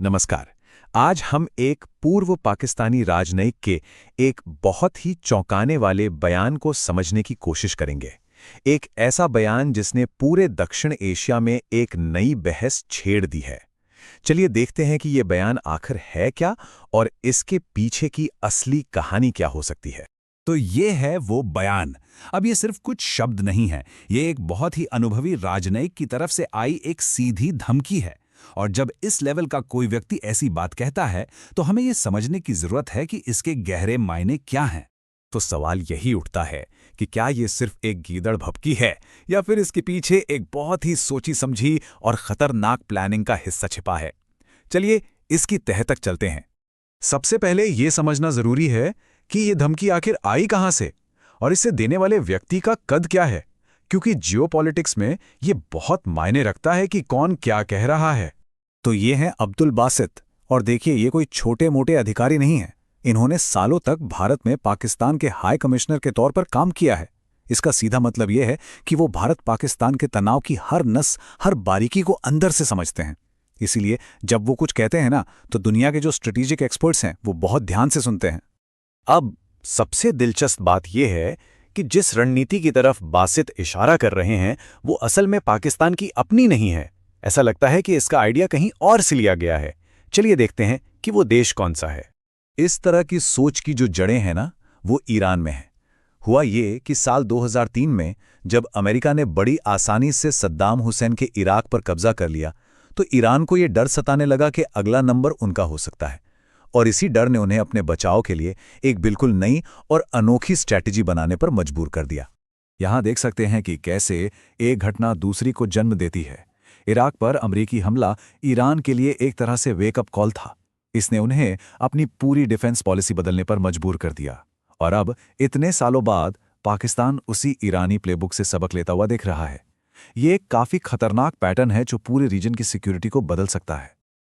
नमस्कार। आज हम एक पूर्व पाकिस्तानी राजनयिक के एक बहुत ही चौंकाने वाले बयान को समझने की कोशिश करेंगे। एक ऐसा बयान जिसने पूरे दक्षिण एशिया में एक नई बहस छेड़ दी है। चलिए देखते हैं कि ये बयान आखिर है क्या और इसके पीछे की असली कहानी क्या हो सकती है। तो ये है वो बयान। अब ये सिर्फ कुछ शब्द नहीं है, ये एक बहुत ही अनुभवी राजनयिक की तरफ से आई एक सीधी धमकी है। और जब इस लेवल का कोई व्यक्ति ऐसी बात कहता है तो हमें ये समझने की जरूरत है कि इसके गहरे मायने क्या हैं। तो सवाल यही उठता है कि क्या ये सिर्फ एक गीदड़ भभकी है या फिर इसके पीछे एक बहुत ही सोची समझी और खतरनाक प्लानिंग का हिस्सा छिपा है। चलिए इसकी तह तक चलते हैं। सबसे पहले ये समझना जरूरी है कि ये धमकी आखिर आई कहां से और इसे देने वाले व्यक्ति का कद क्या है, क्योंकि जियोपॉलिटिक्स में ये बहुत मायने रखता है कि कौन क्या कह रहा है। तो ये हैं अब्दुल बासित। और देखिए, ये कोई छोटे मोटे अधिकारी नहीं हैं। इन्होंने सालों तक भारत में पाकिस्तान के हाई कमिश्नर के तौर पर काम किया है। इसका सीधा मतलब ये है कि वो भारत पाकिस्तान के तनाव की हर नस, हर बारीकी को अंदर से समझते हैं। इसीलिए जब वो कुछ कहते हैं ना, तो दुनिया के जो स्ट्रेटेजिक एक्सपर्ट्स हैं वो बहुत ध्यान से सुनते हैं। अब सबसे दिलचस्प बात यह है कि जिस रणनीति की तरफ बासित इशारा कर रहे हैं वो असल में पाकिस्तान की अपनी नहीं है। ऐसा लगता है कि इसका आइडिया कहीं और से लिया गया है। चलिए देखते हैं कि वो देश कौन सा है। इस तरह की सोच की जो जड़ें हैं ना, वो ईरान में है। हुआ ये कि साल 2003 में जब अमेरिका ने बड़ी आसानी से सद्दाम हुसैन के इराक पर कब्जा कर लिया, तो ईरान को ये डर सताने लगा कि अगला नंबर उनका हो सकता है। और इसी डर ने उन्हें अपने बचाव के लिए एक बिल्कुल नई और अनोखी स्ट्रैटेजी बनाने पर मजबूर कर दिया। यहां देख सकते हैं कि कैसे एक घटना दूसरी को जन्म देती है। इराक पर अमेरिकी हमला ईरान के लिए एक तरह से वेकअप कॉल था। इसने उन्हें अपनी पूरी डिफेंस पॉलिसी बदलने पर मजबूर कर दिया। और अब इतने सालों बाद पाकिस्तान उसी ईरानी प्लेबुक से सबक लेता हुआ दिख रहा है। ये एक काफी खतरनाक पैटर्न है जो पूरे रीजन की सिक्योरिटी को बदल सकता है।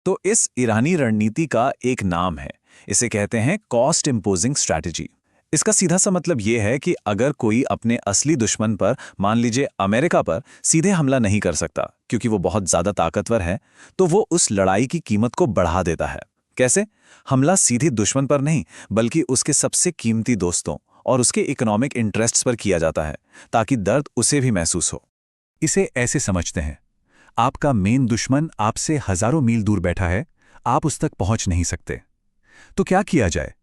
तो इस ईरानी रणनीति का एक नाम है, इसे कहते हैं कॉस्ट इम्पोजिंग स्ट्रैटेजी। इसका सीधा सा मतलब यह है कि अगर कोई अपने असली दुश्मन पर, मान लीजिए अमेरिका पर, सीधे हमला नहीं कर सकता क्योंकि वो बहुत ज्यादा ताकतवर है, तो वो उस लड़ाई की कीमत को बढ़ा देता है। कैसे? हमला सीधे दुश्मन पर नहीं बल्कि उसके सबसे कीमती दोस्तों और उसके इकोनॉमिक इंटरेस्ट्स पर किया जाता है, ताकि दर्द उसे भी महसूस हो। इसे ऐसे समझते हैं, आपका मेन दुश्मन आपसे हजारों मील दूर बैठा है, आप उस तक पहुंच नहीं सकते। तो क्या किया जाए?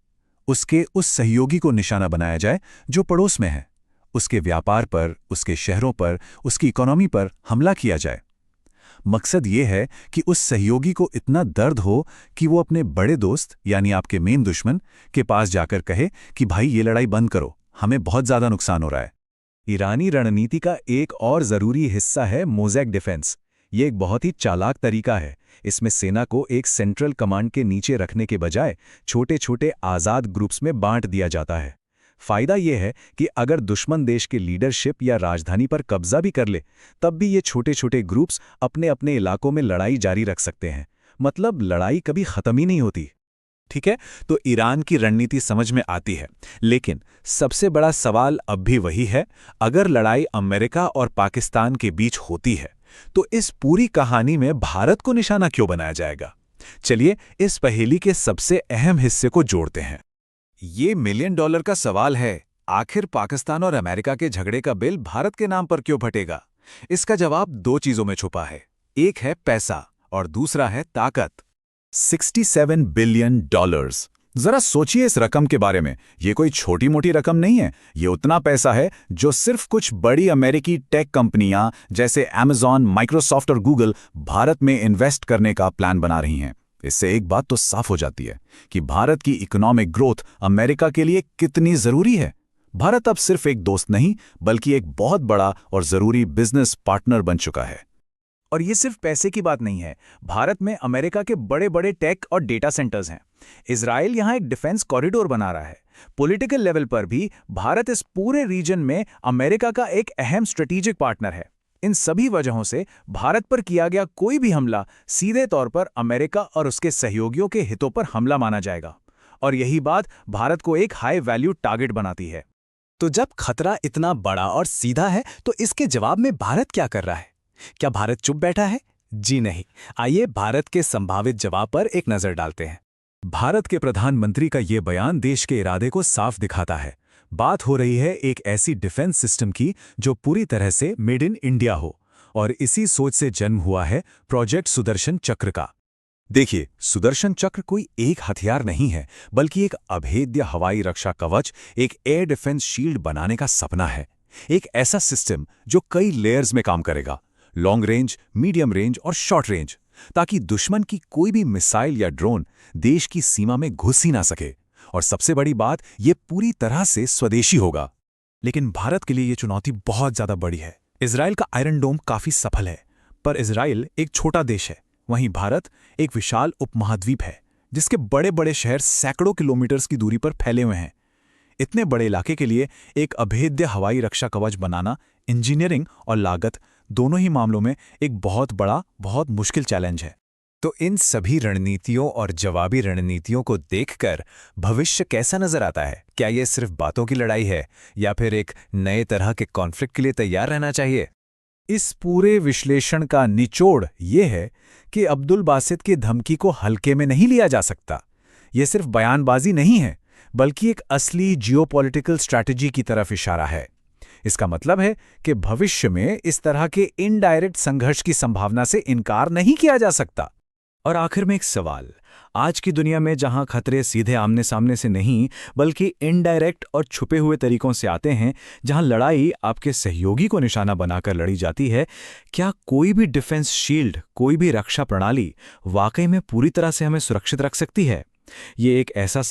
उसके उस सहयोगी को निशाना बनाया जाए जो पड़ोस में है। उसके व्यापार पर, उसके शहरों पर, उसकी इकोनॉमी पर हमला किया जाए। मकसद ये है कि उस सहयोगी को इतना दर्द हो कि वो अपने बड़े दोस्त यानी आपके मेन दुश्मन के पास जाकर कहे कि भाई ये लड़ाई बंद करो, हमें बहुत ज्यादा नुकसान हो रहा है। ईरानी रणनीति का एक और जरूरी हिस्सा है मोज़ेक डिफेंस। ये एक बहुत ही चालाक तरीका है। इसमें सेना को एक सेंट्रल कमांड के नीचे रखने के बजाय छोटे छोटे आज़ाद ग्रुप्स में बांट दिया जाता है। फायदा यह है कि अगर दुश्मन देश के लीडरशिप या राजधानी पर कब्जा भी कर ले, तब भी ये छोटे छोटे ग्रुप्स अपने अपने इलाकों में लड़ाई जारी रख सकते हैं। मतलब लड़ाई कभी खत्म ही नहीं होती। ठीक है, तो ईरान की रणनीति समझ में आती है, लेकिन सबसे बड़ा सवाल अब भी वही है, अगर लड़ाई अमेरिका और पाकिस्तान के बीच होती है तो इस पूरी कहानी में भारत को निशाना क्यों बनाया जाएगा? चलिए इस पहेली के सबसे अहम हिस्से को जोड़ते हैं। ये $1 मिलियन का सवाल है। आखिर पाकिस्तान और अमेरिका के झगड़े का बिल भारत के नाम पर क्यों फटेगा? इसका जवाब दो चीजों में छुपा है। एक है पैसा और दूसरा है ताकत। $67 बिलियन। जरा सोचिए इस रकम के बारे में। ये कोई छोटी मोटी रकम नहीं है। ये उतना पैसा है जो सिर्फ कुछ बड़ी अमेरिकी टेक कंपनियां जैसे अमेज़न, माइक्रोसॉफ्ट और गूगल भारत में इन्वेस्ट करने का प्लान बना रही हैं। इससे एक बात तो साफ हो जाती है कि भारत की इकोनॉमिक ग्रोथ अमेरिका के लिए कितनी जरूरी है। भारत अब सिर्फ एक दोस्त नहीं बल्कि एक बहुत बड़ा और जरूरी बिजनेस पार्टनर बन चुका है। और ये सिर्फ पैसे की बात नहीं है। भारत में अमेरिका के बड़े बड़े टेक और डेटा सेंटर्स हैं। इजराइल यहां एक डिफेंस कॉरिडोर बना रहा है। पॉलिटिकल लेवल पर भी भारत इस पूरे रीजन में अमेरिका का एक अहम स्ट्रेटेजिक पार्टनर है। इन सभी वजहों से भारत पर किया गया कोई भी हमला सीधे तौर पर अमेरिका और उसके सहयोगियों के हितों पर हमला माना जाएगा। और यही बात भारत को एक हाई वैल्यू टारगेट बनाती है। तो जब खतरा इतना बड़ा और सीधा है, तो इसके जवाब में भारत क्या कर रहा है? क्या भारत चुप बैठा है? जी नहीं। आइए भारत के संभावित जवाब पर एक नजर डालते हैं। भारत के प्रधानमंत्री का ये बयान देश के इरादे को साफ दिखाता है। बात हो रही है एक ऐसी डिफेंस सिस्टम की जो पूरी तरह से मेड इन इंडिया हो, और इसी सोच से जन्म हुआ है प्रोजेक्ट सुदर्शन चक्र का। देखिए, सुदर्शन चक्र कोई एक हथियार नहीं है, बल्कि एक अभेद्य हवाई रक्षा कवच, एक एयर डिफेंस शील्ड बनाने का सपना है। एक ऐसा सिस्टम जो कई लेयर्स में काम करेगा, लॉन्ग रेंज, मीडियम रेंज और शॉर्ट रेंज, ताकि दुश्मन की कोई भी मिसाइल या ड्रोन देश की सीमा में घुस ही ना सके। और सबसे बड़ी बात, ये पूरी तरह से स्वदेशी होगा। लेकिन भारत के लिए ये चुनौती बहुत ज्यादा बड़ी है। इजराइल का आयरन डोम काफी सफल है, पर इजराइल एक छोटा देश है। वहीं भारत एक विशाल उपमहाद्वीप है, जिसके बड़े बड़े शहर सैकड़ों किलोमीटर्स की दूरी पर फैले हुए हैं। इतने बड़े इलाके के लिए एक अभेद्य हवाई रक्षा कवच बनाना इंजीनियरिंग और लागत दोनों ही मामलों में एक बहुत बड़ा, बहुत मुश्किल चैलेंज है। तो इन सभी रणनीतियों और जवाबी रणनीतियों को देखकर भविष्य कैसा नजर आता है? क्या ये सिर्फ बातों की लड़ाई है, या फिर एक नए तरह के कॉन्फ्लिक्ट के लिए तैयार रहना चाहिए? इस पूरे विश्लेषण का निचोड़ ये है कि अब्दुल बासित की धमकी को हल्के में नहीं लिया जा सकता। ये सिर्फ बयानबाजी नहीं है, बल्कि एक असली जियोपॉलिटिकल स्ट्रैटेजी की तरफ इशारा है। इसका मतलब है कि भविष्य में इस तरह के इनडायरेक्ट संघर्ष की संभावना से इनकार नहीं किया जा सकता। और आखिर में एक सवाल, आज की दुनिया में जहां खतरे सीधे आमने सामने से नहीं बल्कि इनडायरेक्ट और छुपे हुए तरीकों से आते हैं, जहां लड़ाई आपके सहयोगी को निशाना बनाकर लड़ी जाती है, क्या कोई भी डिफेंस शील्ड, कोई भी रक्षा प्रणाली वाकई में पूरी तरह से हमें सुरक्षित रख सकती है? ये एक ऐसा